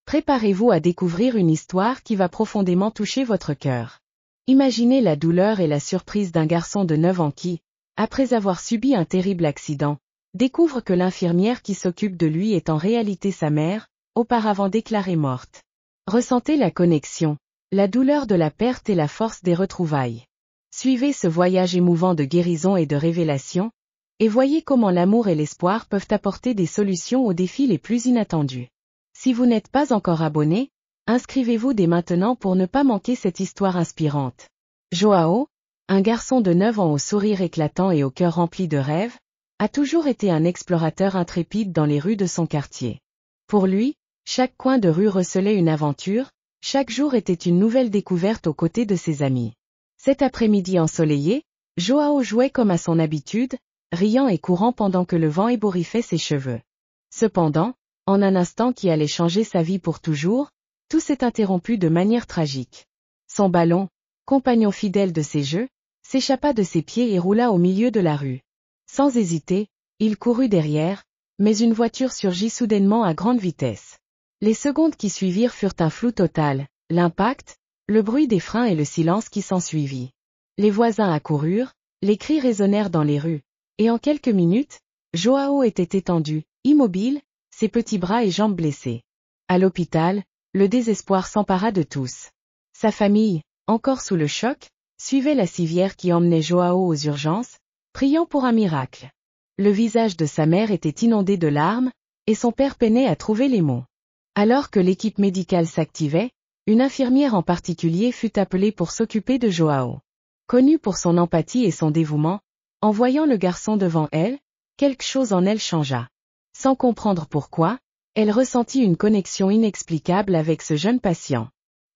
Préparez-vous à découvrir une histoire qui va profondément toucher votre cœur. Imaginez la douleur et la surprise d'un garçon de 9 ans qui, après avoir subi un terrible accident, découvre que l'infirmière qui s'occupe de lui est en réalité sa mère, auparavant déclarée morte. Ressentez la connexion, la douleur de la perte et la force des retrouvailles. Suivez ce voyage émouvant de guérison et de révélation, et voyez comment l'amour et l'espoir peuvent apporter des solutions aux défis les plus inattendus. Si vous n'êtes pas encore abonné, inscrivez-vous dès maintenant pour ne pas manquer cette histoire inspirante. Joao, un garçon de 9 ans au sourire éclatant et au cœur rempli de rêves, a toujours été un explorateur intrépide dans les rues de son quartier. Pour lui, chaque coin de rue recelait une aventure, chaque jour était une nouvelle découverte aux côtés de ses amis. Cet après-midi ensoleillé, Joao jouait comme à son habitude, riant et courant pendant que le vent ébouriffait ses cheveux. Cependant, en un instant qui allait changer sa vie pour toujours, tout s'est interrompu de manière tragique. Son ballon, compagnon fidèle de ses jeux, s'échappa de ses pieds et roula au milieu de la rue. Sans hésiter, il courut derrière, mais une voiture surgit soudainement à grande vitesse. Les secondes qui suivirent furent un flou total, l'impact, le bruit des freins et le silence qui s'ensuivit. Les voisins accoururent, les cris résonnèrent dans les rues, et en quelques minutes, Joao était étendu, immobile, ses petits bras et jambes blessés. À l'hôpital, le désespoir s'empara de tous. Sa famille, encore sous le choc, suivait la civière qui emmenait Joao aux urgences, priant pour un miracle. Le visage de sa mère était inondé de larmes, et son père peinait à trouver les mots. Alors que l'équipe médicale s'activait, une infirmière en particulier fut appelée pour s'occuper de Joao. Connue pour son empathie et son dévouement, en voyant le garçon devant elle, quelque chose en elle changea. Sans comprendre pourquoi, elle ressentit une connexion inexplicable avec ce jeune patient.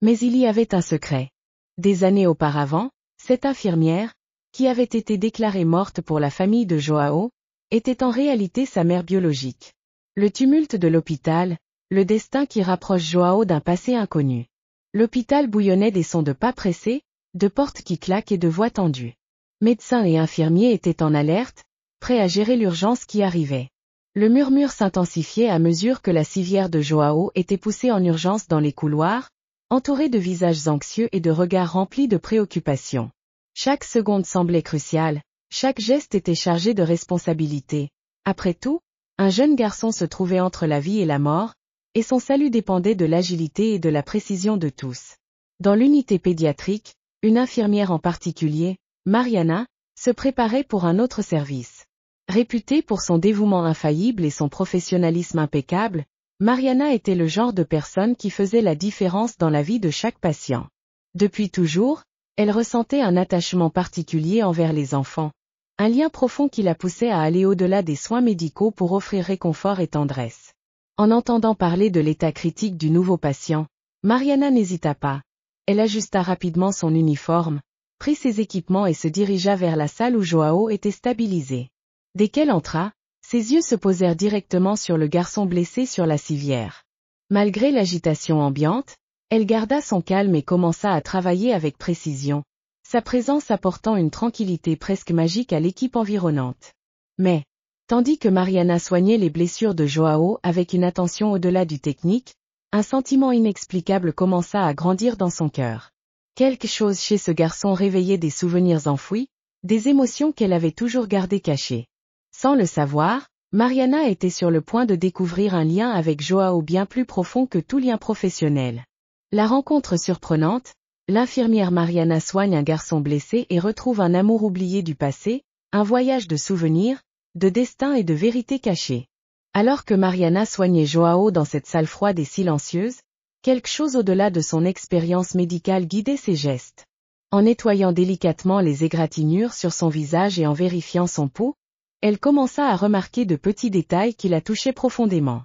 Mais il y avait un secret. Des années auparavant, cette infirmière, qui avait été déclarée morte pour la famille de Joao, était en réalité sa mère biologique. Le tumulte de l'hôpital, le destin qui rapproche Joao d'un passé inconnu. L'hôpital bouillonnait des sons de pas pressés, de portes qui claquent et de voix tendues. Médecins et infirmiers étaient en alerte, prêts à gérer l'urgence qui arrivait. Le murmure s'intensifiait à mesure que la civière de Joao était poussée en urgence dans les couloirs, entourée de visages anxieux et de regards remplis de préoccupation. Chaque seconde semblait cruciale, chaque geste était chargé de responsabilité. Après tout, un jeune garçon se trouvait entre la vie et la mort, et son salut dépendait de l'agilité et de la précision de tous. Dans l'unité pédiatrique, une infirmière en particulier, Mariana, se préparait pour un autre service. Réputée pour son dévouement infaillible et son professionnalisme impeccable, Mariana était le genre de personne qui faisait la différence dans la vie de chaque patient. Depuis toujours, elle ressentait un attachement particulier envers les enfants, un lien profond qui la poussait à aller au-delà des soins médicaux pour offrir réconfort et tendresse. En entendant parler de l'état critique du nouveau patient, Mariana n'hésita pas. Elle ajusta rapidement son uniforme, prit ses équipements et se dirigea vers la salle où Joao était stabilisé. Dès qu'elle entra, ses yeux se posèrent directement sur le garçon blessé sur la civière. Malgré l'agitation ambiante, elle garda son calme et commença à travailler avec précision, sa présence apportant une tranquillité presque magique à l'équipe environnante. Mais, tandis que Mariana soignait les blessures de Joao avec une attention au-delà du technique, un sentiment inexplicable commença à grandir dans son cœur. Quelque chose chez ce garçon réveillait des souvenirs enfouis, des émotions qu'elle avait toujours gardées cachées. Sans le savoir, Mariana était sur le point de découvrir un lien avec Joao bien plus profond que tout lien professionnel. La rencontre surprenante, l'infirmière Mariana soigne un garçon blessé et retrouve un amour oublié du passé, un voyage de souvenirs, de destin et de vérité cachée. Alors que Mariana soignait Joao dans cette salle froide et silencieuse, quelque chose au-delà de son expérience médicale guidait ses gestes. En nettoyant délicatement les égratignures sur son visage et en vérifiant son pouls, elle commença à remarquer de petits détails qui la touchaient profondément.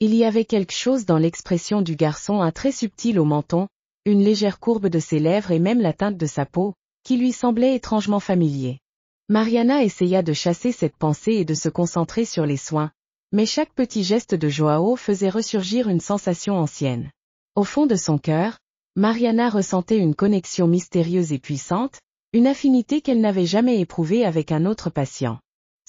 Il y avait quelque chose dans l'expression du garçon, un trait subtil au menton, une légère courbe de ses lèvres et même la teinte de sa peau, qui lui semblait étrangement familier. Mariana essaya de chasser cette pensée et de se concentrer sur les soins, mais chaque petit geste de Joao faisait ressurgir une sensation ancienne. Au fond de son cœur, Mariana ressentait une connexion mystérieuse et puissante, une affinité qu'elle n'avait jamais éprouvée avec un autre patient.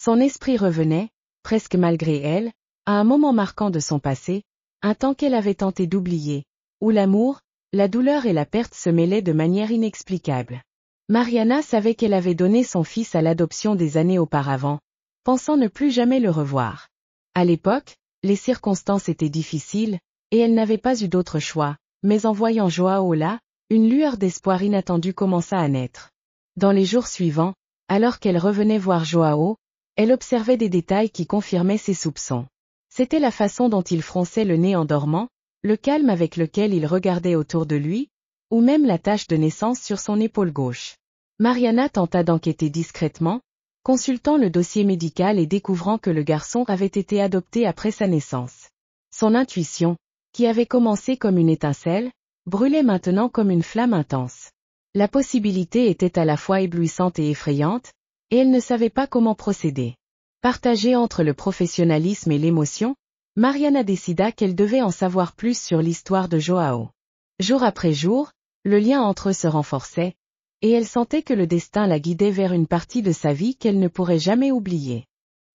Son esprit revenait, presque malgré elle, à un moment marquant de son passé, un temps qu'elle avait tenté d'oublier, où l'amour, la douleur et la perte se mêlaient de manière inexplicable. Mariana savait qu'elle avait donné son fils à l'adoption des années auparavant, pensant ne plus jamais le revoir. À l'époque, les circonstances étaient difficiles, et elle n'avait pas eu d'autre choix, mais en voyant Joao là, une lueur d'espoir inattendue commença à naître. Dans les jours suivants, alors qu'elle revenait voir Joao, elle observait des détails qui confirmaient ses soupçons. C'était la façon dont il fronçait le nez en dormant, le calme avec lequel il regardait autour de lui, ou même la tache de naissance sur son épaule gauche. Mariana tenta d'enquêter discrètement, consultant le dossier médical et découvrant que le garçon avait été adopté après sa naissance. Son intuition, qui avait commencé comme une étincelle, brûlait maintenant comme une flamme intense. La possibilité était à la fois éblouissante et effrayante, et elle ne savait pas comment procéder. Partagée entre le professionnalisme et l'émotion, Mariana décida qu'elle devait en savoir plus sur l'histoire de Joao. Jour après jour, le lien entre eux se renforçait, et elle sentait que le destin la guidait vers une partie de sa vie qu'elle ne pourrait jamais oublier.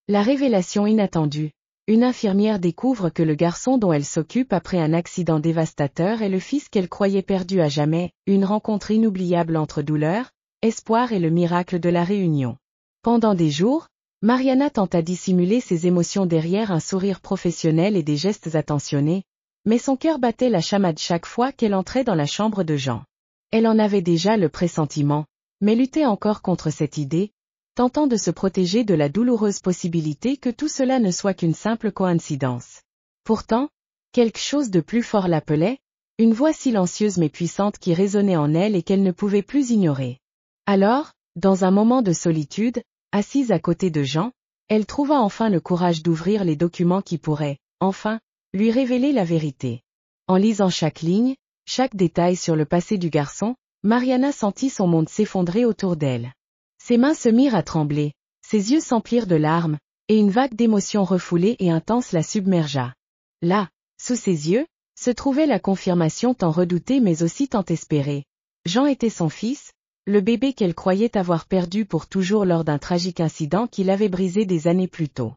La révélation inattendue. Une infirmière découvre que le garçon dont elle s'occupe après un accident dévastateur est le fils qu'elle croyait perdu à jamais, une rencontre inoubliable entre douleur, espoir et le miracle de la réunion. Pendant des jours, Mariana tenta de dissimuler ses émotions derrière un sourire professionnel et des gestes attentionnés, mais son cœur battait la chamade chaque fois qu'elle entrait dans la chambre de Jean. Elle en avait déjà le pressentiment, mais luttait encore contre cette idée, tentant de se protéger de la douloureuse possibilité que tout cela ne soit qu'une simple coïncidence. Pourtant, quelque chose de plus fort l'appelait, une voix silencieuse mais puissante qui résonnait en elle et qu'elle ne pouvait plus ignorer. Alors, dans un moment de solitude, assise à côté de Jean, elle trouva enfin le courage d'ouvrir les documents qui pourraient, enfin, lui révéler la vérité. En lisant chaque ligne, chaque détail sur le passé du garçon, Mariana sentit son monde s'effondrer autour d'elle. Ses mains se mirent à trembler, ses yeux s'emplirent de larmes, et une vague d'émotions refoulées et intenses la submergea. Là, sous ses yeux, se trouvait la confirmation tant redoutée mais aussi tant espérée. Jean était son fils, le bébé qu'elle croyait avoir perdu pour toujours lors d'un tragique incident qui l'avait brisé des années plus tôt.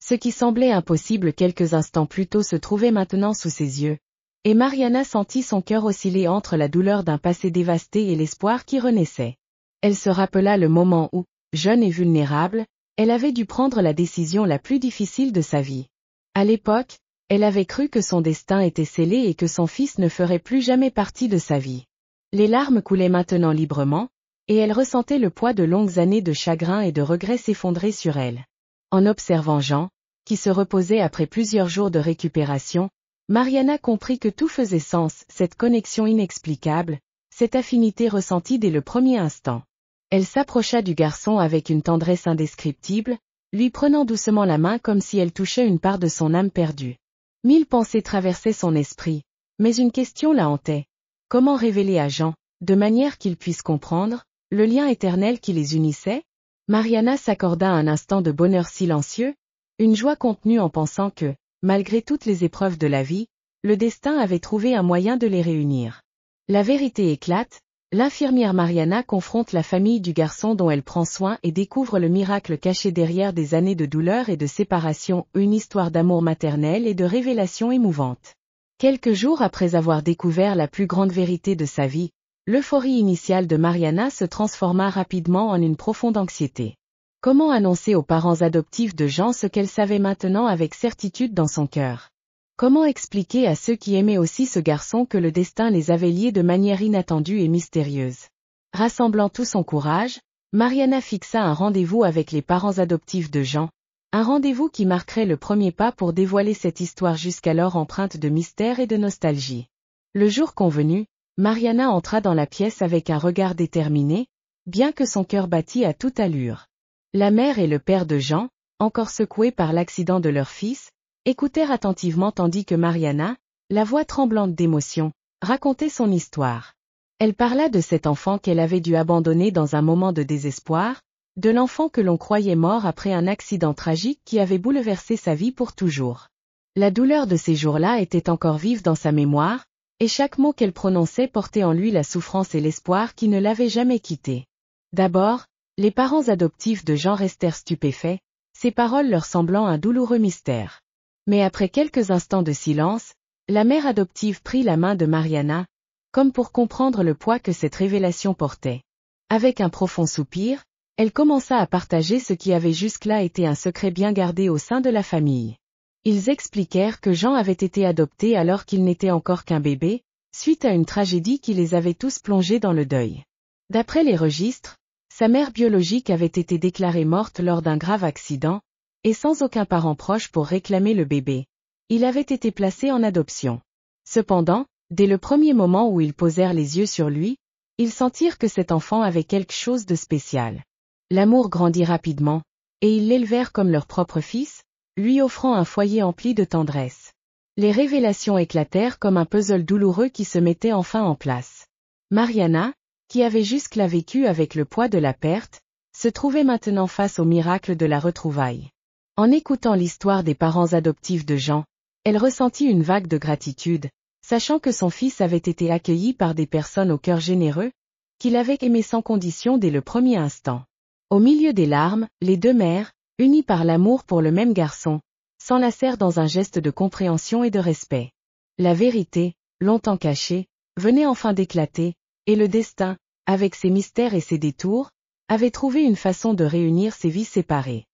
Ce qui semblait impossible quelques instants plus tôt se trouvait maintenant sous ses yeux. Et Mariana sentit son cœur osciller entre la douleur d'un passé dévasté et l'espoir qui renaissait. Elle se rappela le moment où, jeune et vulnérable, elle avait dû prendre la décision la plus difficile de sa vie. À l'époque, elle avait cru que son destin était scellé et que son fils ne ferait plus jamais partie de sa vie. Les larmes coulaient maintenant librement, et elle ressentait le poids de longues années de chagrin et de regret s'effondrer sur elle. En observant Jean, qui se reposait après plusieurs jours de récupération, Mariana comprit que tout faisait sens, cette connexion inexplicable, cette affinité ressentie dès le premier instant. Elle s'approcha du garçon avec une tendresse indescriptible, lui prenant doucement la main comme si elle touchait une part de son âme perdue. Mille pensées traversaient son esprit, mais une question la hantait. Comment révéler à Jean, de manière qu'il puisse comprendre, le lien éternel qui les unissait? Mariana s'accorda un instant de bonheur silencieux, une joie contenue en pensant que, malgré toutes les épreuves de la vie, le destin avait trouvé un moyen de les réunir. La vérité éclate, l'infirmière Mariana confronte la famille du garçon dont elle prend soin et découvre le miracle caché derrière des années de douleur et de séparation, une histoire d'amour maternel et de révélation émouvante. Quelques jours après avoir découvert la plus grande vérité de sa vie, l'euphorie initiale de Mariana se transforma rapidement en une profonde anxiété. Comment annoncer aux parents adoptifs de Jean ce qu'elle savait maintenant avec certitude dans son cœur? Comment expliquer à ceux qui aimaient aussi ce garçon que le destin les avait liés de manière inattendue et mystérieuse? Rassemblant tout son courage, Mariana fixa un rendez-vous avec les parents adoptifs de Jean, un rendez-vous qui marquerait le premier pas pour dévoiler cette histoire jusqu'alors empreinte de mystère et de nostalgie. Le jour convenu, Mariana entra dans la pièce avec un regard déterminé, bien que son cœur battît à toute allure. La mère et le père de Jean, encore secoués par l'accident de leur fils, écoutèrent attentivement tandis que Mariana, la voix tremblante d'émotion, racontait son histoire. Elle parla de cet enfant qu'elle avait dû abandonner dans un moment de désespoir, de l'enfant que l'on croyait mort après un accident tragique qui avait bouleversé sa vie pour toujours. La douleur de ces jours-là était encore vive dans sa mémoire, et chaque mot qu'elle prononçait portait en lui la souffrance et l'espoir qui ne l'avaient jamais quitté. D'abord, les parents adoptifs de Jean restèrent stupéfaits, ces paroles leur semblant un douloureux mystère. Mais après quelques instants de silence, La mère adoptive prit la main de Mariana, comme pour comprendre le poids que cette révélation portait. Avec un profond soupir, elle commença à partager ce qui avait jusque-là été un secret bien gardé au sein de la famille. Ils expliquèrent que Jean avait été adopté alors qu'il n'était encore qu'un bébé, suite à une tragédie qui les avait tous plongés dans le deuil. D'après les registres, sa mère biologique avait été déclarée morte lors d'un grave accident, et sans aucun parent proche pour réclamer le bébé. Il avait été placé en adoption. Cependant, dès le premier moment où ils posèrent les yeux sur lui, ils sentirent que cet enfant avait quelque chose de spécial. L'amour grandit rapidement, et ils l'élevèrent comme leur propre fils, lui offrant un foyer empli de tendresse. Les révélations éclatèrent comme un puzzle douloureux qui se mettait enfin en place. Mariana, qui avait jusque-là vécu avec le poids de la perte, se trouvait maintenant face au miracle de la retrouvaille. En écoutant l'histoire des parents adoptifs de Jean, elle ressentit une vague de gratitude, sachant que son fils avait été accueilli par des personnes au cœur généreux, qu'il avait aimé sans condition dès le premier instant. Au milieu des larmes, les deux mères, unies par l'amour pour le même garçon, s'enlacèrent dans un geste de compréhension et de respect. La vérité, longtemps cachée, venait enfin d'éclater, et le destin, avec ses mystères et ses détours, avait trouvé une façon de réunir ces vies séparées.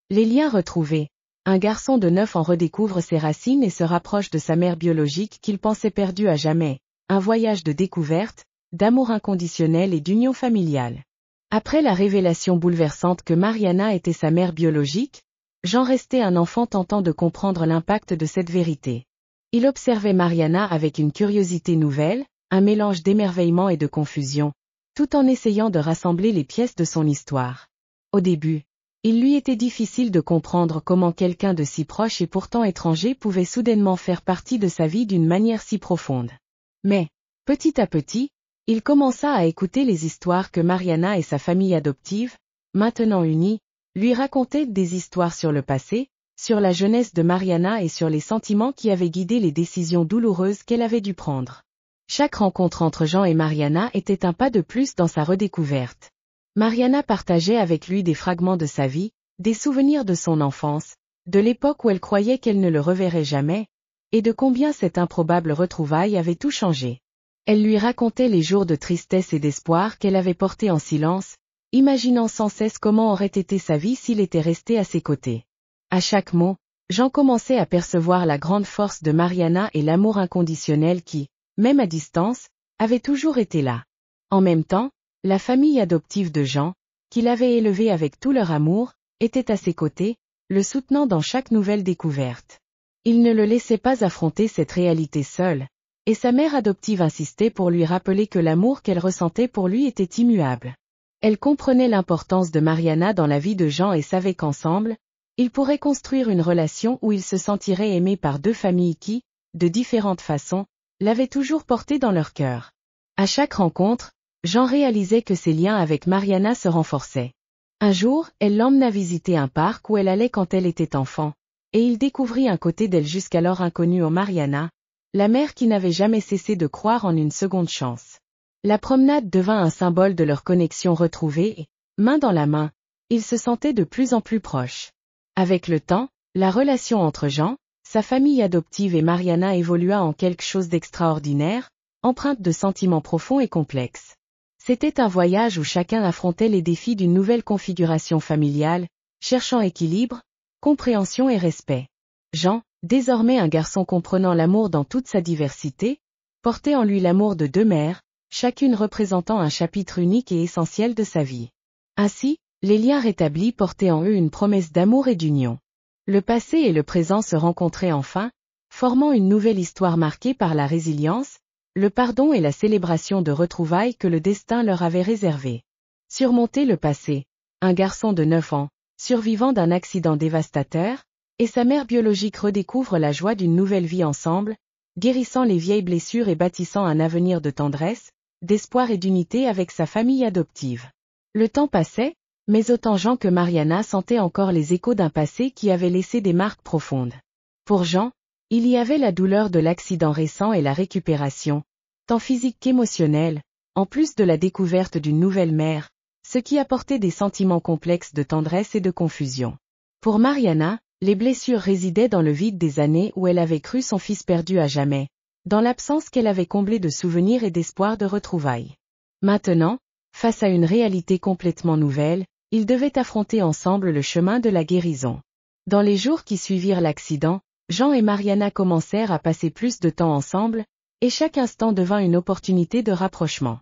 Les liens retrouvés. Un garçon de 9 ans redécouvre ses racines et se rapproche de sa mère biologique qu'il pensait perdue à jamais. Un voyage de découverte, d'amour inconditionnel et d'union familiale. Après la révélation bouleversante que Mariana était sa mère biologique, Jean restait un enfant tentant de comprendre l'impact de cette vérité. Il observait Mariana avec une curiosité nouvelle, un mélange d'émerveillement et de confusion, tout en essayant de rassembler les pièces de son histoire. Au début, il lui était difficile de comprendre comment quelqu'un de si proche et pourtant étranger pouvait soudainement faire partie de sa vie d'une manière si profonde. Mais, petit à petit, il commença à écouter les histoires que Mariana et sa famille adoptive, maintenant unis, lui racontaient des histoires sur le passé, sur la jeunesse de Mariana et sur les sentiments qui avaient guidé les décisions douloureuses qu'elle avait dû prendre. Chaque rencontre entre Jean et Mariana était un pas de plus dans sa redécouverte. Mariana partageait avec lui des fragments de sa vie, des souvenirs de son enfance, de l'époque où elle croyait qu'elle ne le reverrait jamais, et de combien cette improbable retrouvaille avait tout changé. Elle lui racontait les jours de tristesse et d'espoir qu'elle avait portés en silence, imaginant sans cesse comment aurait été sa vie s'il était resté à ses côtés. À chaque mot, Jean commençait à percevoir la grande force de Mariana et l'amour inconditionnel qui, même à distance, avait toujours été là. En même temps, la famille adoptive de Jean, qu'il avait élevé avec tout leur amour, était à ses côtés, le soutenant dans chaque nouvelle découverte. Il ne le laissait pas affronter cette réalité seule, et sa mère adoptive insistait pour lui rappeler que l'amour qu'elle ressentait pour lui était immuable. Elle comprenait l'importance de Mariana dans la vie de Jean et savait qu'ensemble, ils pourraient construire une relation où ils se sentiraient aimés par deux familles qui, de différentes façons, l'avaient toujours porté dans leur cœur. À chaque rencontre, Jean réalisait que ses liens avec Mariana se renforçaient. Un jour, elle l'emmena visiter un parc où elle allait quand elle était enfant, et il découvrit un côté d'elle jusqu'alors inconnu en Mariana, la mère qui n'avait jamais cessé de croire en une seconde chance. La promenade devint un symbole de leur connexion retrouvée et, main dans la main, ils se sentaient de plus en plus proches. Avec le temps, la relation entre Jean, sa famille adoptive et Mariana évolua en quelque chose d'extraordinaire, empreinte de sentiments profonds et complexes. C'était un voyage où chacun affrontait les défis d'une nouvelle configuration familiale, cherchant équilibre, compréhension et respect. Jean, désormais un garçon comprenant l'amour dans toute sa diversité, portait en lui l'amour de deux mères, chacune représentant un chapitre unique et essentiel de sa vie. Ainsi, les liens rétablis portaient en eux une promesse d'amour et d'union. Le passé et le présent se rencontraient enfin, formant une nouvelle histoire marquée par la résilience, le pardon et la célébration de retrouvailles que le destin leur avait réservées. Surmonter le passé, un garçon de 9 ans, survivant d'un accident dévastateur, et sa mère biologique redécouvrent la joie d'une nouvelle vie ensemble, guérissant les vieilles blessures et bâtissant un avenir de tendresse, d'espoir et d'unité avec sa famille adoptive. Le temps passait, mais autant Jean que Mariana sentaient encore les échos d'un passé qui avait laissé des marques profondes. Pour Jean, il y avait la douleur de l'accident récent et la récupération, tant physique qu'émotionnelle, en plus de la découverte d'une nouvelle mère, ce qui apportait des sentiments complexes de tendresse et de confusion. Pour Mariana, les blessures résidaient dans le vide des années où elle avait cru son fils perdu à jamais, dans l'absence qu'elle avait comblée de souvenirs et d'espoir de retrouvailles. Maintenant, face à une réalité complètement nouvelle, ils devaient affronter ensemble le chemin de la guérison. Dans les jours qui suivirent l'accident, Jean et Mariana commencèrent à passer plus de temps ensemble, et chaque instant devint une opportunité de rapprochement.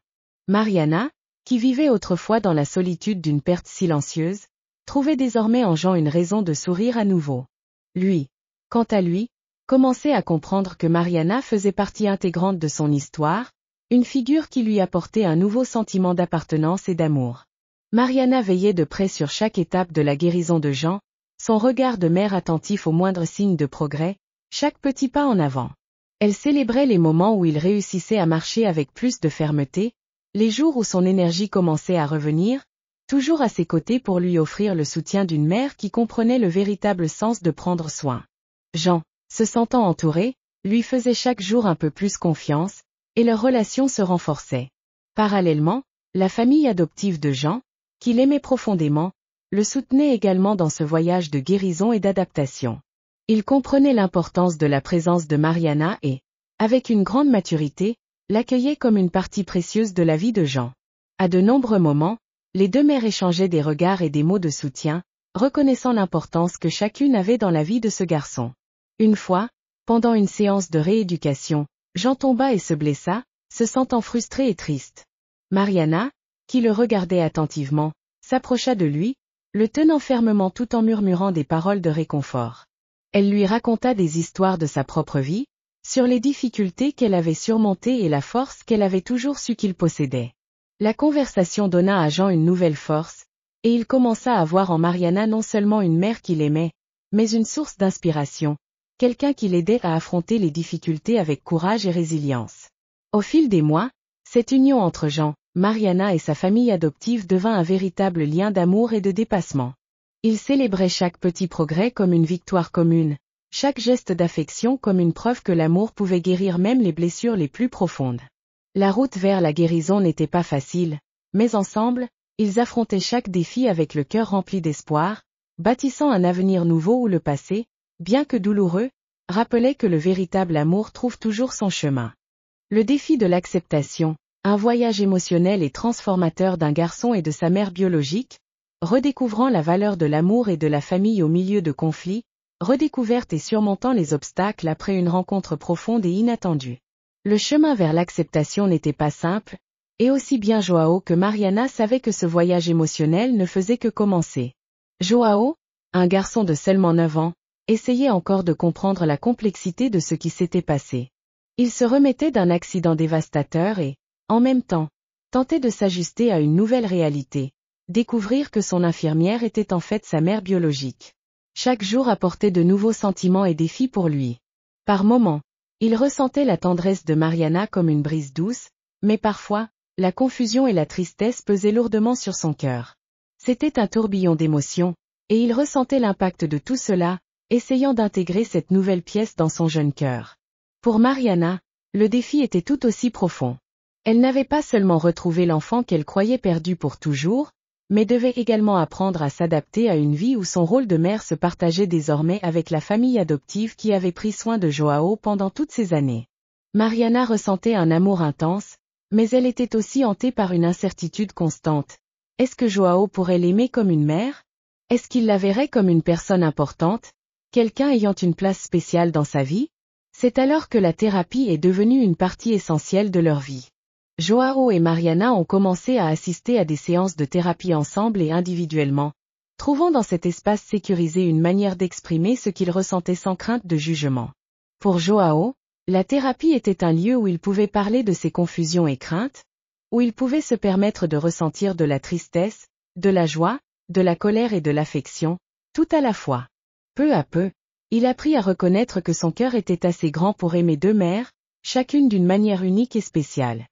Mariana, qui vivait autrefois dans la solitude d'une perte silencieuse, trouvait désormais en Jean une raison de sourire à nouveau. Lui, quant à lui, commençait à comprendre que Mariana faisait partie intégrante de son histoire, une figure qui lui apportait un nouveau sentiment d'appartenance et d'amour. Mariana veillait de près sur chaque étape de la guérison de Jean, son regard de mère attentif aux moindres signes de progrès, chaque petit pas en avant. Elle célébrait les moments où il réussissait à marcher avec plus de fermeté, les jours où son énergie commençait à revenir, toujours à ses côtés pour lui offrir le soutien d'une mère qui comprenait le véritable sens de prendre soin. Jean, se sentant entouré, lui faisait chaque jour un peu plus confiance, et leur relation se renforçait. Parallèlement, la famille adoptive de Jean, qu'il aimait profondément, le soutenait également dans ce voyage de guérison et d'adaptation. Il comprenait l'importance de la présence de Mariana et, avec une grande maturité, l'accueillait comme une partie précieuse de la vie de Jean. À de nombreux moments, les deux mères échangeaient des regards et des mots de soutien, reconnaissant l'importance que chacune avait dans la vie de ce garçon. Une fois, pendant une séance de rééducation, Jean tomba et se blessa, se sentant frustré et triste. Mariana, qui le regardait attentivement, s'approcha de lui, le tenant fermement tout en murmurant des paroles de réconfort. Elle lui raconta des histoires de sa propre vie, sur les difficultés qu'elle avait surmontées et la force qu'elle avait toujours su qu'il possédait. La conversation donna à Jean une nouvelle force, et il commença à voir en Mariana non seulement une mère qu'il aimait, mais une source d'inspiration, quelqu'un qui l'aidait à affronter les difficultés avec courage et résilience. Au fil des mois, cette union entre Jean, Mariana et sa famille adoptive devint un véritable lien d'amour et de dépassement. Ils célébraient chaque petit progrès comme une victoire commune, chaque geste d'affection comme une preuve que l'amour pouvait guérir même les blessures les plus profondes. La route vers la guérison n'était pas facile, mais ensemble, ils affrontaient chaque défi avec le cœur rempli d'espoir, bâtissant un avenir nouveau où le passé, bien que douloureux, rappelait que le véritable amour trouve toujours son chemin. Le défi de l'acceptation, un voyage émotionnel et transformateur d'un garçon et de sa mère biologique, redécouvrant la valeur de l'amour et de la famille au milieu de conflits, redécouverte et surmontant les obstacles après une rencontre profonde et inattendue. Le chemin vers l'acceptation n'était pas simple, et aussi bien Joao que Mariana savaient que ce voyage émotionnel ne faisait que commencer. Joao, un garçon de seulement 9 ans, essayait encore de comprendre la complexité de ce qui s'était passé. Il se remettait d'un accident dévastateur et, en même temps, tentait de s'ajuster à une nouvelle réalité, découvrir que son infirmière était en fait sa mère biologique. Chaque jour apportait de nouveaux sentiments et défis pour lui. Par moments, il ressentait la tendresse de Mariana comme une brise douce, mais parfois, la confusion et la tristesse pesaient lourdement sur son cœur. C'était un tourbillon d'émotions, et il ressentait l'impact de tout cela, essayant d'intégrer cette nouvelle pièce dans son jeune cœur. Pour Mariana, le défi était tout aussi profond. Elle n'avait pas seulement retrouvé l'enfant qu'elle croyait perdu pour toujours, mais devait également apprendre à s'adapter à une vie où son rôle de mère se partageait désormais avec la famille adoptive qui avait pris soin de Joao pendant toutes ces années. Mariana ressentait un amour intense, mais elle était aussi hantée par une incertitude constante. Est-ce que Joao pourrait l'aimer comme une mère? Est-ce qu'il la verrait comme une personne importante, quelqu'un ayant une place spéciale dans sa vie? C'est alors que la thérapie est devenue une partie essentielle de leur vie. Joao et Mariana ont commencé à assister à des séances de thérapie ensemble et individuellement, trouvant dans cet espace sécurisé une manière d'exprimer ce qu'ils ressentaient sans crainte de jugement. Pour Joao, la thérapie était un lieu où il pouvait parler de ses confusions et craintes, où il pouvait se permettre de ressentir de la tristesse, de la joie, de la colère et de l'affection, tout à la fois. Peu à peu, il apprit à reconnaître que son cœur était assez grand pour aimer deux mères, chacune d'une manière unique et spéciale.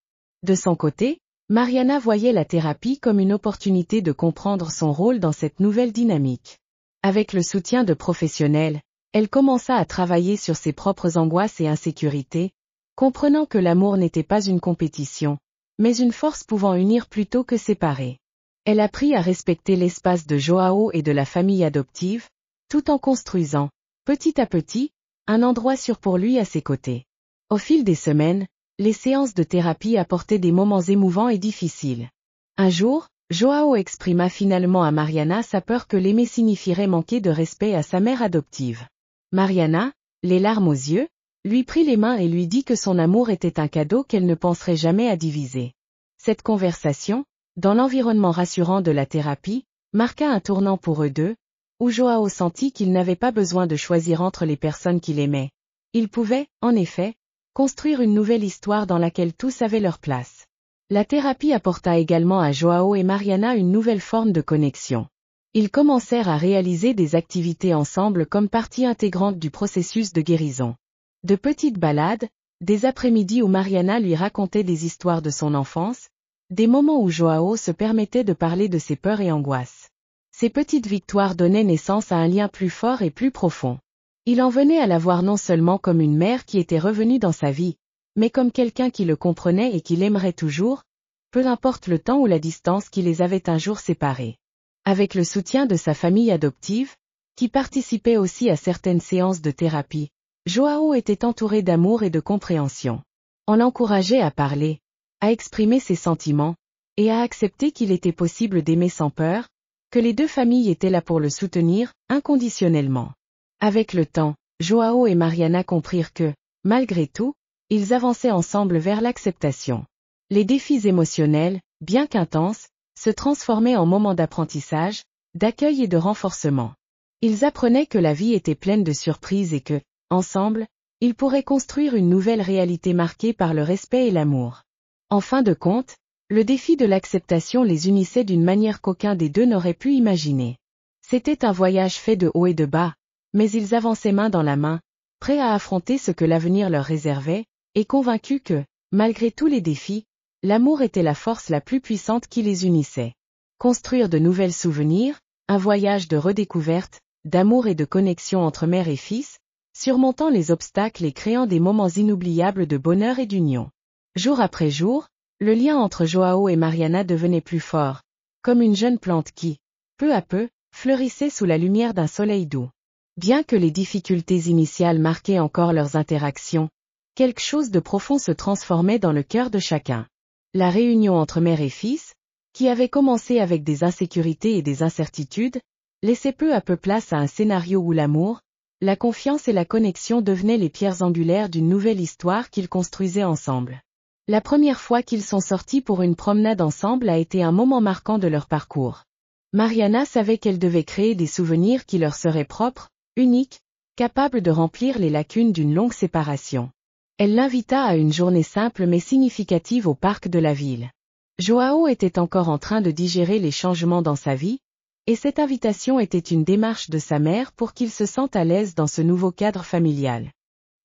De son côté, Mariana voyait la thérapie comme une opportunité de comprendre son rôle dans cette nouvelle dynamique. Avec le soutien de professionnels, elle commença à travailler sur ses propres angoisses et insécurités, comprenant que l'amour n'était pas une compétition, mais une force pouvant unir plutôt que séparer. Elle apprit à respecter l'espace de Joao et de la famille adoptive, tout en construisant, petit à petit, un endroit sûr pour lui à ses côtés. Au fil des semaines, les séances de thérapie apportaient des moments émouvants et difficiles. Un jour, Joao exprima finalement à Mariana sa peur que l'aimer signifierait manquer de respect à sa mère adoptive. Mariana, les larmes aux yeux, lui prit les mains et lui dit que son amour était un cadeau qu'elle ne penserait jamais à diviser. Cette conversation, dans l'environnement rassurant de la thérapie, marqua un tournant pour eux deux, où Joao sentit qu'il n'avait pas besoin de choisir entre les personnes qu'il aimait. Il pouvait, en effet, construire une nouvelle histoire dans laquelle tous avaient leur place. La thérapie apporta également à Joao et Mariana une nouvelle forme de connexion. Ils commencèrent à réaliser des activités ensemble comme partie intégrante du processus de guérison. De petites balades, des après-midi où Mariana lui racontait des histoires de son enfance, des moments où Joao se permettait de parler de ses peurs et angoisses. Ces petites victoires donnaient naissance à un lien plus fort et plus profond. Il en venait à la voir non seulement comme une mère qui était revenue dans sa vie, mais comme quelqu'un qui le comprenait et qui l'aimerait toujours, peu importe le temps ou la distance qui les avait un jour séparés. Avec le soutien de sa famille adoptive, qui participait aussi à certaines séances de thérapie, Joao était entouré d'amour et de compréhension. On l'encourageait à parler, à exprimer ses sentiments, et à accepter qu'il était possible d'aimer sans peur, que les deux familles étaient là pour le soutenir, inconditionnellement. Avec le temps, Joao et Mariana comprirent que, malgré tout, ils avançaient ensemble vers l'acceptation. Les défis émotionnels, bien qu'intenses, se transformaient en moments d'apprentissage, d'accueil et de renforcement. Ils apprenaient que la vie était pleine de surprises et que, ensemble, ils pourraient construire une nouvelle réalité marquée par le respect et l'amour. En fin de compte, le défi de l'acceptation les unissait d'une manière qu'aucun des deux n'aurait pu imaginer. C'était un voyage fait de haut et de bas, mais ils avançaient main dans la main, prêts à affronter ce que l'avenir leur réservait, et convaincus que, malgré tous les défis, l'amour était la force la plus puissante qui les unissait. Construire de nouvelles souvenirs, un voyage de redécouverte, d'amour et de connexion entre mère et fils, surmontant les obstacles et créant des moments inoubliables de bonheur et d'union. Jour après jour, le lien entre Joao et Mariana devenait plus fort, comme une jeune plante qui, peu à peu, fleurissait sous la lumière d'un soleil doux. Bien que les difficultés initiales marquaient encore leurs interactions, quelque chose de profond se transformait dans le cœur de chacun. La réunion entre mère et fils, qui avait commencé avec des insécurités et des incertitudes, laissait peu à peu place à un scénario où l'amour, la confiance et la connexion devenaient les pierres angulaires d'une nouvelle histoire qu'ils construisaient ensemble. La première fois qu'ils sont sortis pour une promenade ensemble a été un moment marquant de leur parcours. Mariana savait qu'elle devait créer des souvenirs qui leur seraient propres, uniques, capables de remplir les lacunes d'une longue séparation. Elle l'invita à une journée simple mais significative au parc de la ville. Joao était encore en train de digérer les changements dans sa vie, et cette invitation était une démarche de sa mère pour qu'il se sente à l'aise dans ce nouveau cadre familial.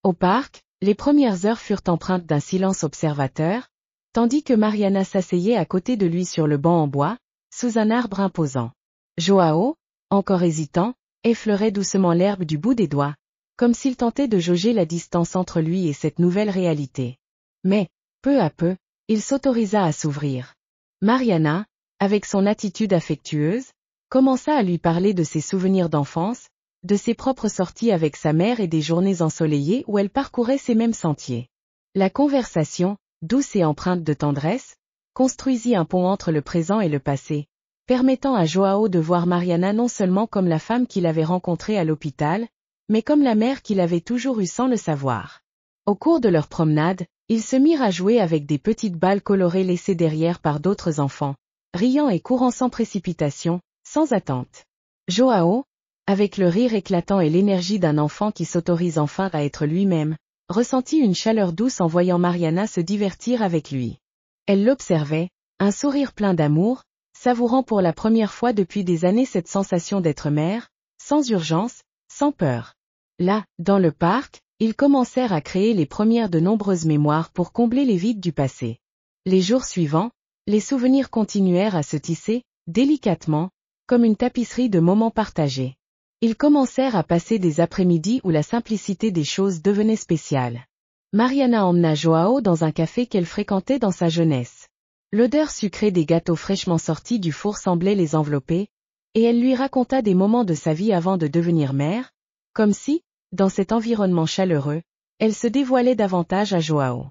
Au parc, les premières heures furent empreintes d'un silence observateur, tandis que Mariana s'asseyait à côté de lui sur le banc en bois, sous un arbre imposant. Joao, encore hésitant, effleurait doucement l'herbe du bout des doigts, comme s'il tentait de jauger la distance entre lui et cette nouvelle réalité. Mais, peu à peu, il s'autorisa à s'ouvrir. Mariana, avec son attitude affectueuse, commença à lui parler de ses souvenirs d'enfance, de ses propres sorties avec sa mère et des journées ensoleillées où elle parcourait ces mêmes sentiers. La conversation, douce et empreinte de tendresse, construisit un pont entre le présent et le passé, permettant à Joao de voir Mariana non seulement comme la femme qu'il avait rencontrée à l'hôpital, mais comme la mère qu'il avait toujours eue sans le savoir. Au cours de leur promenade, ils se mirent à jouer avec des petites balles colorées laissées derrière par d'autres enfants, riant et courant sans précipitation, sans attente. Joao, avec le rire éclatant et l'énergie d'un enfant qui s'autorise enfin à être lui-même, ressentit une chaleur douce en voyant Mariana se divertir avec lui. Elle l'observait, un sourire plein d'amour, savourant pour la première fois depuis des années cette sensation d'être mère, sans urgence, sans peur. Là, dans le parc, ils commencèrent à créer les premières de nombreuses mémoires pour combler les vides du passé. Les jours suivants, les souvenirs continuèrent à se tisser, délicatement, comme une tapisserie de moments partagés. Ils commencèrent à passer des après-midi où la simplicité des choses devenait spéciale. Mariana emmena Joao dans un café qu'elle fréquentait dans sa jeunesse. L'odeur sucrée des gâteaux fraîchement sortis du four semblait les envelopper, et elle lui raconta des moments de sa vie avant de devenir mère, comme si, dans cet environnement chaleureux, elle se dévoilait davantage à Joao.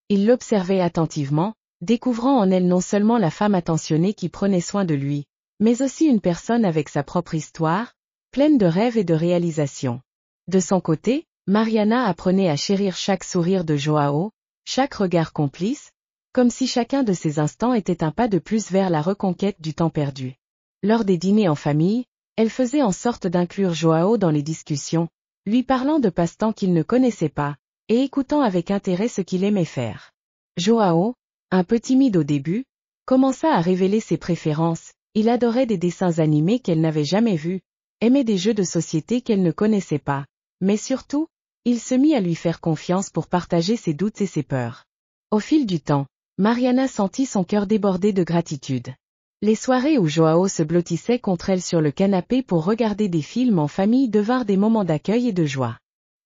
Il l'observait attentivement, découvrant en elle non seulement la femme attentionnée qui prenait soin de lui, mais aussi une personne avec sa propre histoire, pleine de rêves et de réalisations. De son côté, Mariana apprenait à chérir chaque sourire de Joao, chaque regard complice, comme si chacun de ces instants était un pas de plus vers la reconquête du temps perdu. Lors des dîners en famille, elle faisait en sorte d'inclure Joao dans les discussions, lui parlant de passe-temps qu'il ne connaissait pas, et écoutant avec intérêt ce qu'il aimait faire. Joao, un peu timide au début, commença à révéler ses préférences. Il adorait des dessins animés qu'elle n'avait jamais vus, aimait des jeux de société qu'elle ne connaissait pas, mais surtout, il se mit à lui faire confiance pour partager ses doutes et ses peurs. Au fil du temps, Mariana sentit son cœur déborder de gratitude. Les soirées où Joao se blottissait contre elle sur le canapé pour regarder des films en famille devinrent des moments d'accueil et de joie.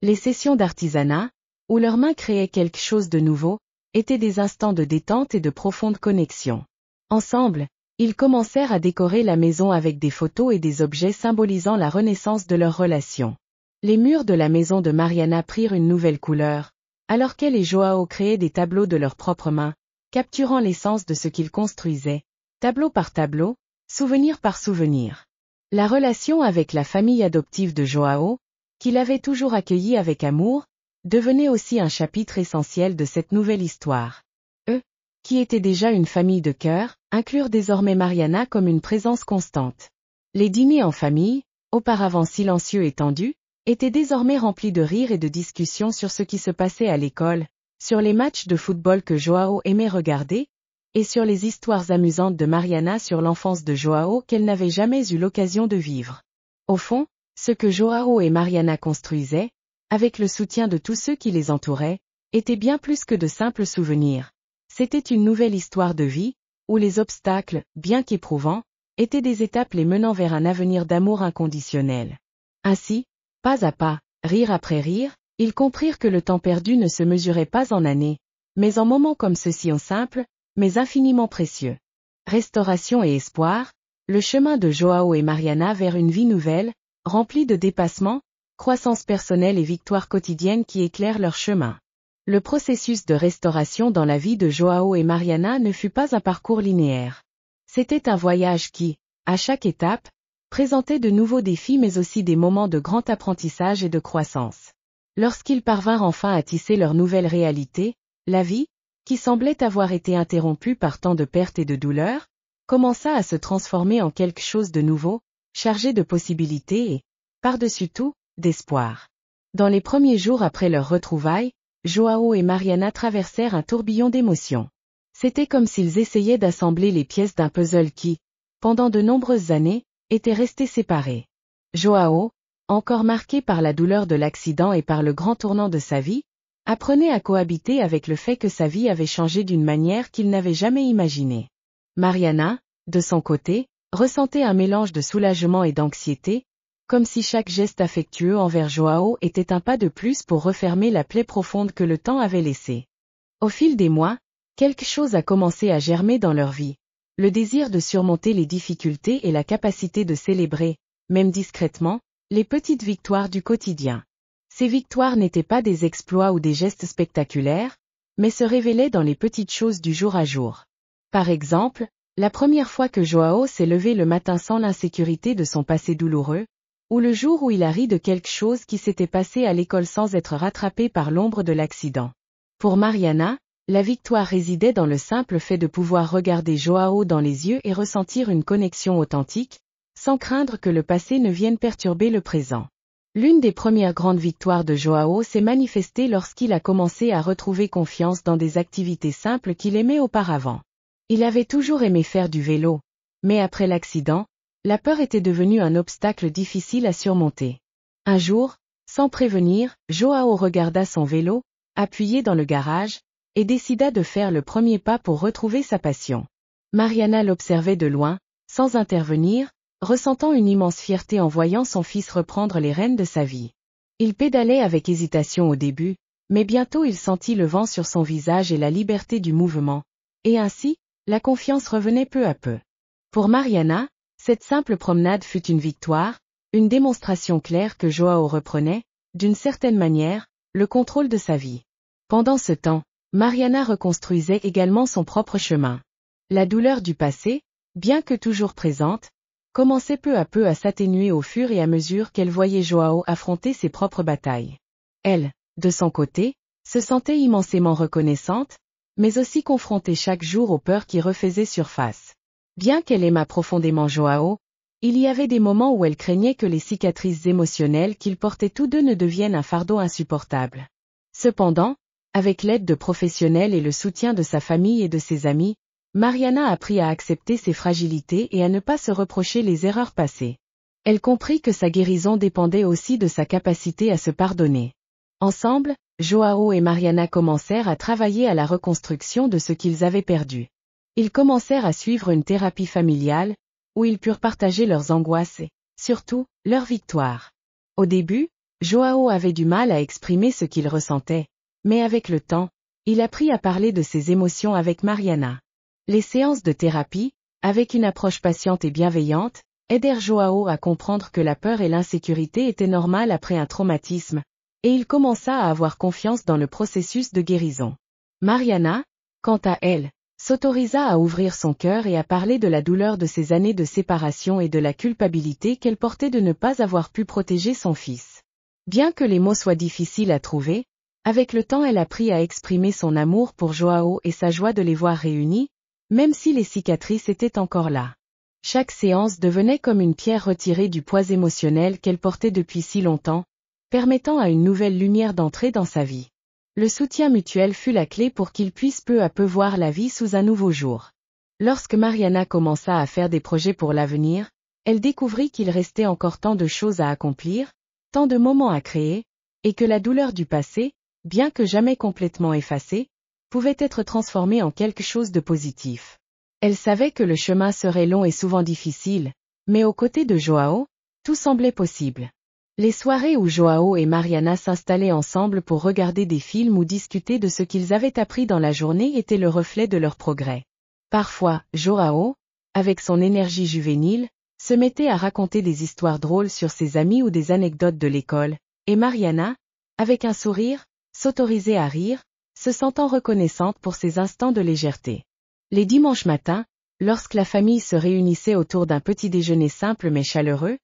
Les sessions d'artisanat, où leurs mains créaient quelque chose de nouveau, étaient des instants de détente et de profonde connexion. Ensemble, ils commencèrent à décorer la maison avec des photos et des objets symbolisant la renaissance de leur relation. Les murs de la maison de Mariana prirent une nouvelle couleur, alors qu'elle et Joao créaient des tableaux de leurs propres mains, capturant l'essence de ce qu'ils construisaient, tableau par tableau, souvenir par souvenir. La relation avec la famille adoptive de Joao, qu'il avait toujours accueillie avec amour, devenait aussi un chapitre essentiel de cette nouvelle histoire. Eux, qui étaient déjà une famille de cœur, inclurent désormais Mariana comme une présence constante. Les dîners en famille, auparavant silencieux et tendus, étaient désormais remplis de rires et de discussions sur ce qui se passait à l'école, sur les matchs de football que Joao aimait regarder, et sur les histoires amusantes de Mariana sur l'enfance de Joao qu'elle n'avait jamais eu l'occasion de vivre. Au fond, ce que Joao et Mariana construisaient, avec le soutien de tous ceux qui les entouraient, était bien plus que de simples souvenirs. C'était une nouvelle histoire de vie, où les obstacles, bien qu'éprouvants, étaient des étapes les menant vers un avenir d'amour inconditionnel. Ainsi, pas à pas, rire après rire, ils comprirent que le temps perdu ne se mesurait pas en années, mais en moments comme ceux-ci en simples, mais infiniment précieux. Restauration et espoir, le chemin de Joao et Mariana vers une vie nouvelle, remplie de dépassements, croissance personnelle et victoires quotidiennes qui éclairent leur chemin. Le processus de restauration dans la vie de Joao et Mariana ne fut pas un parcours linéaire. C'était un voyage qui, à chaque étape, présentait de nouveaux défis mais aussi des moments de grand apprentissage et de croissance. Lorsqu'ils parvinrent enfin à tisser leur nouvelle réalité, la vie, qui semblait avoir été interrompue par tant de pertes et de douleurs, commença à se transformer en quelque chose de nouveau, chargé de possibilités et, par-dessus tout, d'espoir. Dans les premiers jours après leur retrouvaille, Joao et Mariana traversèrent un tourbillon d'émotions. C'était comme s'ils essayaient d'assembler les pièces d'un puzzle qui, pendant de nombreuses années, était resté séparé. Joao, encore marqué par la douleur de l'accident et par le grand tournant de sa vie, apprenait à cohabiter avec le fait que sa vie avait changé d'une manière qu'il n'avait jamais imaginée. Mariana, de son côté, ressentait un mélange de soulagement et d'anxiété, comme si chaque geste affectueux envers Joao était un pas de plus pour refermer la plaie profonde que le temps avait laissée. Au fil des mois, quelque chose a commencé à germer dans leur vie. Le désir de surmonter les difficultés et la capacité de célébrer, même discrètement, les petites victoires du quotidien. Ces victoires n'étaient pas des exploits ou des gestes spectaculaires, mais se révélaient dans les petites choses du jour à jour. Par exemple, la première fois que Joao s'est levé le matin sans l'insécurité de son passé douloureux, ou le jour où il a ri de quelque chose qui s'était passé à l'école sans être rattrapé par l'ombre de l'accident. Pour Mariana, la victoire résidait dans le simple fait de pouvoir regarder Joao dans les yeux et ressentir une connexion authentique, sans craindre que le passé ne vienne perturber le présent. L'une des premières grandes victoires de Joao s'est manifestée lorsqu'il a commencé à retrouver confiance dans des activités simples qu'il aimait auparavant. Il avait toujours aimé faire du vélo, mais après l'accident, la peur était devenue un obstacle difficile à surmonter. Un jour, sans prévenir, Joao regarda son vélo, appuyé dans le garage, et décida de faire le premier pas pour retrouver sa passion. Mariana l'observait de loin, sans intervenir, ressentant une immense fierté en voyant son fils reprendre les rênes de sa vie. Il pédalait avec hésitation au début, mais bientôt il sentit le vent sur son visage et la liberté du mouvement, et ainsi, la confiance revenait peu à peu. Pour Mariana, Cette simple promenade fut une victoire, une démonstration claire que Joao reprenait, d'une certaine manière, le contrôle de sa vie. Pendant ce temps, Mariana reconstruisait également son propre chemin. La douleur du passé, bien que toujours présente, commençait peu à peu à s'atténuer au fur et à mesure qu'elle voyait Joao affronter ses propres batailles. Elle, de son côté, se sentait immensément reconnaissante, mais aussi confrontée chaque jour aux peurs qui refaisaient surface. Bien qu'elle aimât profondément Joao, il y avait des moments où elle craignait que les cicatrices émotionnelles qu'ils portaient tous deux ne deviennent un fardeau insupportable. Cependant, avec l'aide de professionnels et le soutien de sa famille et de ses amis, Mariana apprit à accepter ses fragilités et à ne pas se reprocher les erreurs passées. Elle comprit que sa guérison dépendait aussi de sa capacité à se pardonner. Ensemble, Joao et Mariana commencèrent à travailler à la reconstruction de ce qu'ils avaient perdu. Ils commencèrent à suivre une thérapie familiale, où ils purent partager leurs angoisses et, surtout, leurs victoires. Au début, Joao avait du mal à exprimer ce qu'il ressentait, mais avec le temps, il apprit à parler de ses émotions avec Mariana. Les séances de thérapie, avec une approche patiente et bienveillante, aidèrent Joao à comprendre que la peur et l'insécurité étaient normales après un traumatisme, et il commença à avoir confiance dans le processus de guérison. Mariana, quant à elle, s'autorisa à ouvrir son cœur et à parler de la douleur de ses années de séparation et de la culpabilité qu'elle portait de ne pas avoir pu protéger son fils. Bien que les mots soient difficiles à trouver, avec le temps elle apprit à exprimer son amour pour Joao et sa joie de les voir réunis, même si les cicatrices étaient encore là. Chaque séance devenait comme une pierre retirée du poids émotionnel qu'elle portait depuis si longtemps, permettant à une nouvelle lumière d'entrer dans sa vie. Le soutien mutuel fut la clé pour qu'ils puissent peu à peu voir la vie sous un nouveau jour. Lorsque Mariana commença à faire des projets pour l'avenir, elle découvrit qu'il restait encore tant de choses à accomplir, tant de moments à créer, et que la douleur du passé, bien que jamais complètement effacée, pouvait être transformée en quelque chose de positif. Elle savait que le chemin serait long et souvent difficile, mais aux côtés de Joao, tout semblait possible. Les soirées où Joao et Mariana s'installaient ensemble pour regarder des films ou discuter de ce qu'ils avaient appris dans la journée étaient le reflet de leur progrès. Parfois, Joao, avec son énergie juvénile, se mettait à raconter des histoires drôles sur ses amis ou des anecdotes de l'école, et Mariana, avec un sourire, s'autorisait à rire, se sentant reconnaissante pour ces instants de légèreté. Les dimanches matins, lorsque la famille se réunissait autour d'un petit déjeuner simple mais chaleureux,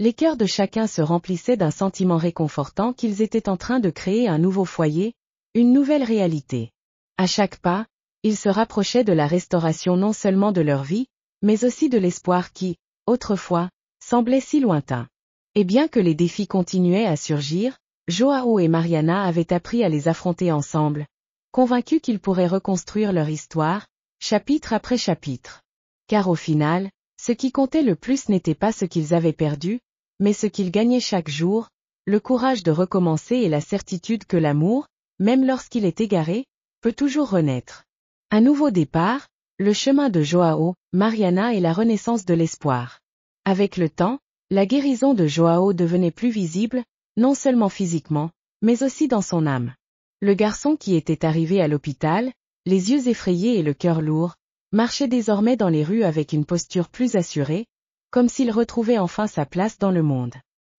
les cœurs de chacun se remplissaient d'un sentiment réconfortant qu'ils étaient en train de créer un nouveau foyer, une nouvelle réalité. À chaque pas, ils se rapprochaient de la restauration non seulement de leur vie, mais aussi de l'espoir qui, autrefois, semblait si lointain. Et bien que les défis continuaient à surgir, Joao et Mariana avaient appris à les affronter ensemble, convaincus qu'ils pourraient reconstruire leur histoire, chapitre après chapitre. Car au final, ce qui comptait le plus n'était pas ce qu'ils avaient perdu, mais ce qu'ils gagnaient chaque jour, le courage de recommencer et la certitude que l'amour, même lorsqu'il est égaré, peut toujours renaître. Un nouveau départ, le chemin de Joao, Mariana et la renaissance de l'espoir. Avec le temps, la guérison de Joao devenait plus visible, non seulement physiquement, mais aussi dans son âme. Le garçon qui était arrivé à l'hôpital, les yeux effrayés et le cœur lourd, marchait désormais dans les rues avec une posture plus assurée, comme s'il retrouvait enfin sa place dans le monde.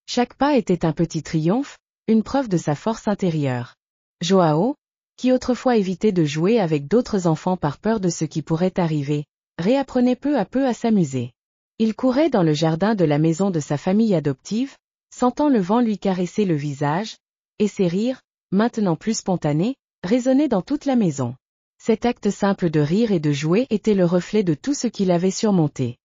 Chaque pas était un petit triomphe, une preuve de sa force intérieure. Joao, qui autrefois évitait de jouer avec d'autres enfants par peur de ce qui pourrait arriver, réapprenait peu à peu à s'amuser. Il courait dans le jardin de la maison de sa famille adoptive, sentant le vent lui caresser le visage, et ses rires, maintenant plus spontanés, résonnaient dans toute la maison. Cet acte simple de rire et de jouer était le reflet de tout ce qu'il avait surmonté.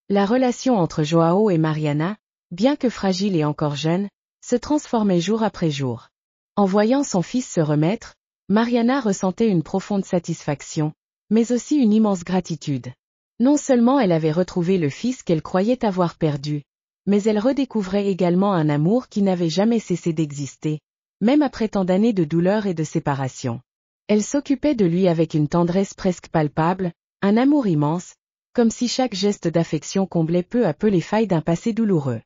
La relation entre Joao et Mariana, bien que fragile et encore jeune, se transformait jour après jour. En voyant son fils se remettre, Mariana ressentait une profonde satisfaction, mais aussi une immense gratitude. Non seulement elle avait retrouvé le fils qu'elle croyait avoir perdu, mais elle redécouvrait également un amour qui n'avait jamais cessé d'exister, même après tant d'années de douleur et de séparation. Elle s'occupait de lui avec une tendresse presque palpable, un amour immense, comme si chaque geste d'affection comblait peu à peu les failles d'un passé douloureux.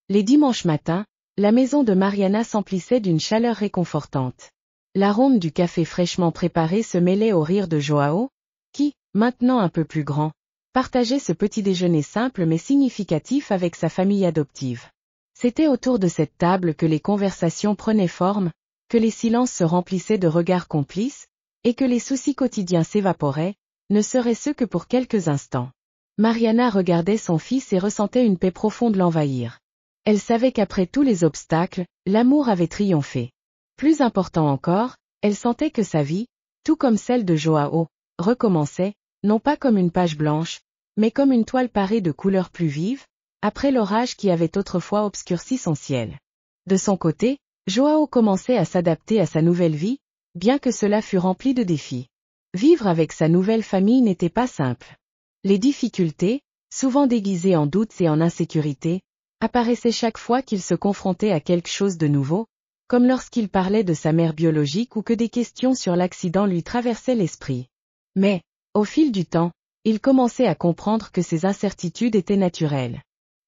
Les dimanches matins, la maison de Mariana s'emplissait d'une chaleur réconfortante. L'arôme du café fraîchement préparé se mêlait au rire de Joao, qui, maintenant un peu plus grand, partageait ce petit déjeuner simple mais significatif avec sa famille adoptive. C'était autour de cette table que les conversations prenaient forme, que les silences se remplissaient de regards complices, et que les soucis quotidiens s'évaporaient, ne seraient-ce que pour quelques instants. Mariana regardait son fils et ressentait une paix profonde l'envahir. Elle savait qu'après tous les obstacles, l'amour avait triomphé. Plus important encore, elle sentait que sa vie, tout comme celle de Joao, recommençait, non pas comme une page blanche, mais comme une toile parée de couleurs plus vives, après l'orage qui avait autrefois obscurci son ciel. De son côté, Joao commençait à s'adapter à sa nouvelle vie, bien que cela fût rempli de défis. Vivre avec sa nouvelle famille n'était pas simple. Les difficultés, souvent déguisées en doutes et en insécurité, apparaissaient chaque fois qu'il se confrontait à quelque chose de nouveau, comme lorsqu'il parlait de sa mère biologique ou que des questions sur l'accident lui traversaient l'esprit. Mais, au fil du temps, il commençait à comprendre que ces incertitudes étaient naturelles.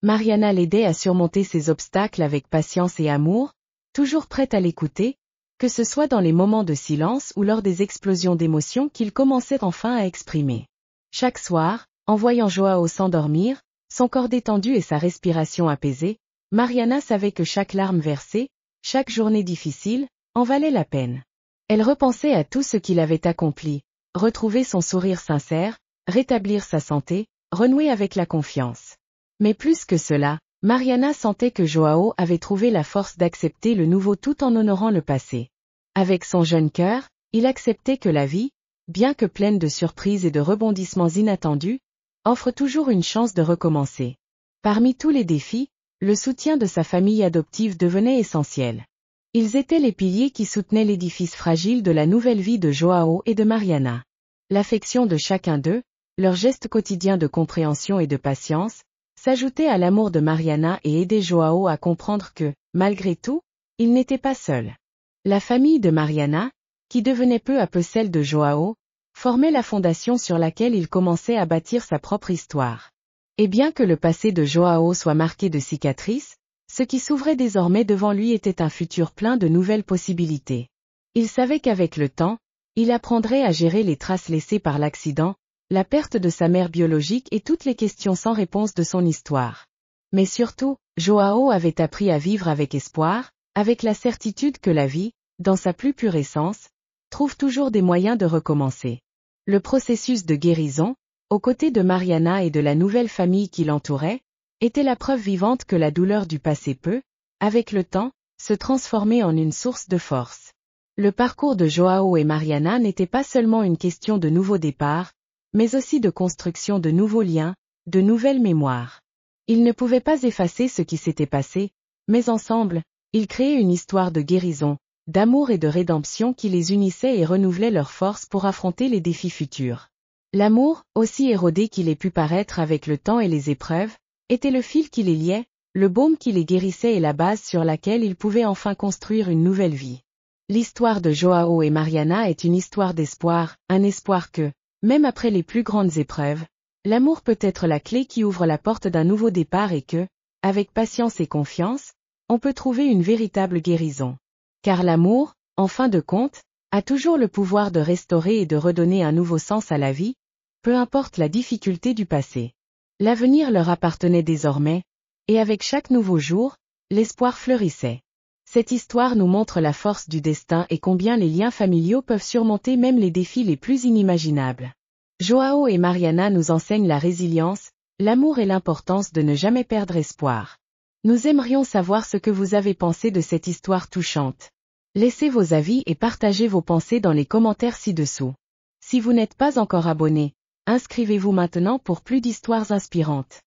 Mariana l'aidait à surmonter ces obstacles avec patience et amour, toujours prête à l'écouter, que ce soit dans les moments de silence ou lors des explosions d'émotions qu'il commençait enfin à exprimer. Chaque soir, en voyant Joao s'endormir, son corps détendu et sa respiration apaisée, Mariana savait que chaque larme versée, chaque journée difficile, en valait la peine. Elle repensait à tout ce qu'il avait accompli, retrouver son sourire sincère, rétablir sa santé, renouer avec la confiance. Mais plus que cela, Mariana sentait que Joao avait trouvé la force d'accepter le nouveau tout en honorant le passé. Avec son jeune cœur, il acceptait que la vie, bien que pleine de surprises et de rebondissements inattendus, offre toujours une chance de recommencer. Parmi tous les défis, le soutien de sa famille adoptive devenait essentiel. Ils étaient les piliers qui soutenaient l'édifice fragile de la nouvelle vie de Joao et de Mariana. L'affection de chacun d'eux, leurs gestes quotidiens de compréhension et de patience, s'ajoutaient à l'amour de Mariana et aidaient Joao à comprendre que, malgré tout, il n'était pas seul. La famille de Mariana, qui devenait peu à peu celle de Joao, formait la fondation sur laquelle il commençait à bâtir sa propre histoire. Et bien que le passé de Joao soit marqué de cicatrices, ce qui s'ouvrait désormais devant lui était un futur plein de nouvelles possibilités. Il savait qu'avec le temps, il apprendrait à gérer les traces laissées par l'accident, la perte de sa mère biologique et toutes les questions sans réponse de son histoire. Mais surtout, Joao avait appris à vivre avec espoir, avec la certitude que la vie, dans sa plus pure essence, trouve toujours des moyens de recommencer. Le processus de guérison, aux côtés de Mariana et de la nouvelle famille qui l'entourait, était la preuve vivante que la douleur du passé peut, avec le temps, se transformer en une source de force. Le parcours de Joao et Mariana n'était pas seulement une question de nouveau départ, mais aussi de construction de nouveaux liens, de nouvelles mémoires. Ils ne pouvaient pas effacer ce qui s'était passé, mais ensemble, ils créaient une histoire de guérison, d'amour et de rédemption qui les unissait et renouvelait leurs forces pour affronter les défis futurs. L'amour, aussi érodé qu'il ait pu paraître avec le temps et les épreuves, était le fil qui les liait, le baume qui les guérissait et la base sur laquelle ils pouvaient enfin construire une nouvelle vie. L'histoire de Joao et Mariana est une histoire d'espoir, un espoir que, même après les plus grandes épreuves, l'amour peut être la clé qui ouvre la porte d'un nouveau départ et que, avec patience et confiance, on peut trouver une véritable guérison. Car l'amour, en fin de compte, a toujours le pouvoir de restaurer et de redonner un nouveau sens à la vie, peu importe la difficulté du passé. L'avenir leur appartenait désormais, et avec chaque nouveau jour, l'espoir fleurissait. Cette histoire nous montre la force du destin et combien les liens familiaux peuvent surmonter même les défis les plus inimaginables. Joao et Mariana nous enseignent la résilience, l'amour et l'importance de ne jamais perdre espoir. Nous aimerions savoir ce que vous avez pensé de cette histoire touchante. Laissez vos avis et partagez vos pensées dans les commentaires ci-dessous. Si vous n'êtes pas encore abonné, inscrivez-vous maintenant pour plus d'histoires inspirantes.